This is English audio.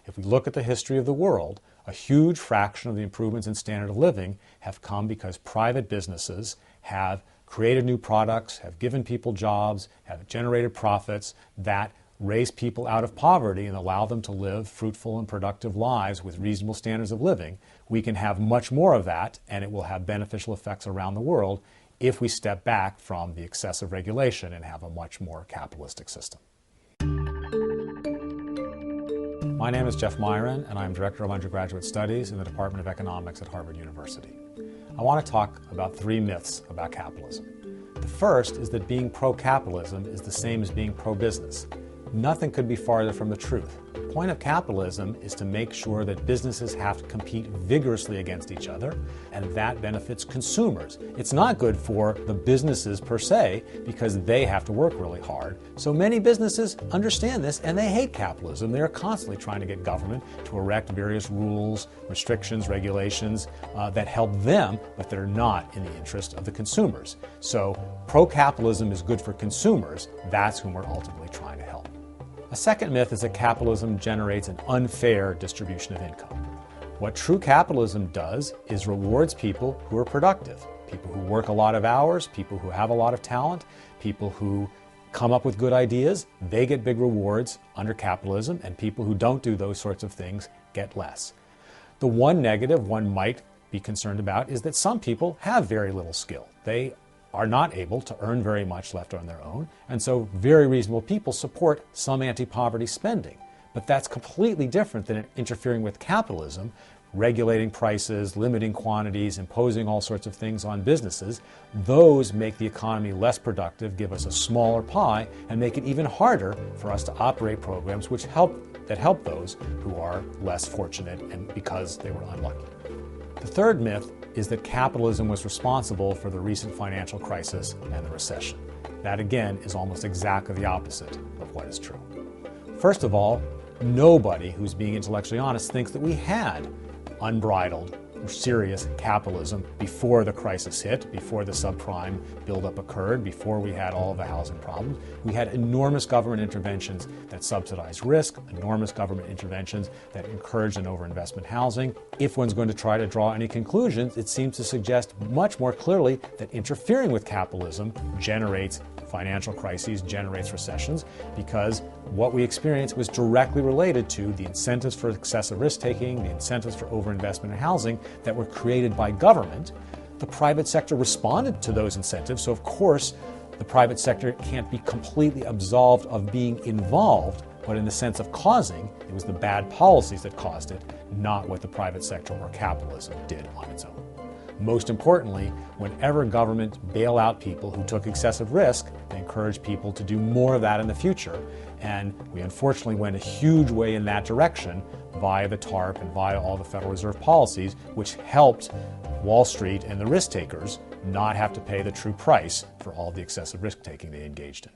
If we look at the history of the world, a huge fraction of the improvements in standard of living have come because private businesses have created new products, have given people jobs, have generated profits that raise people out of poverty and allow them to live fruitful and productive lives with reasonable standards of living. We can have much more of that, and it will have beneficial effects around the world if we step back from the excessive regulation and have a much more capitalistic system. My name is Jeff Myron, and I'm Director of Undergraduate Studies in the Department of Economics at Harvard University. I want to talk about 3 myths about capitalism. The first is that being pro-capitalism is the same as being pro-business. Nothing could be farther from the truth. The point of capitalism is to make sure that businesses have to compete vigorously against each other, and that benefits consumers. It's not good for the businesses per se, because they have to work really hard. So many businesses understand this, and they hate capitalism. They're constantly trying to get government to erect various rules, restrictions, regulations that help them, but they're not in the interest of the consumers. So pro-capitalism is good for consumers. That's whom we're ultimately trying to help. A second myth is that capitalism generates an unfair distribution of income. What true capitalism does is rewards people who are productive, people who work a lot of hours, people who have a lot of talent, people who come up with good ideas. They get big rewards under capitalism, and people who don't do those sorts of things get less. The one negative one might be concerned about is that some people have very little skill. They are not able to earn very much left on their own, and so very reasonable people support some anti-poverty spending. But that's completely different than interfering with capitalism, regulating prices, limiting quantities, imposing all sorts of things on businesses. Those make the economy less productive, give us a smaller pie, and make it even harder for us to operate programs which help those who are less fortunate and because they were unlucky. The third myth is that capitalism was responsible for the recent financial crisis and the recession. That, again, is almost exactly the opposite of what is true. First of all, nobody who's being intellectually honest thinks that we had unbridled or serious capitalism before the crisis hit, before the subprime buildup occurred, before we had all of the housing problems. We had enormous government interventions that subsidized risk, enormous government interventions that encouraged an overinvestment housing. If one's going to try to draw any conclusions, it seems to suggest much more clearly that interfering with capitalism generates financial crises, generates recessions, because what we experienced was directly related to the incentives for excessive risk-taking, the incentives for overinvestment in housing that were created by government. The private sector responded to those incentives, so of course the private sector can't be completely absolved of being involved, but in the sense of causing, it was the bad policies that caused it, not what the private sector or capitalism did on its own. Most importantly, whenever government bail out people who took excessive risk, they encourage people to do more of that in the future. And we unfortunately went a huge way in that direction via the TARP and via all the Federal Reserve policies, which helped Wall Street and the risk takers not have to pay the true price for all the excessive risk taking they engaged in.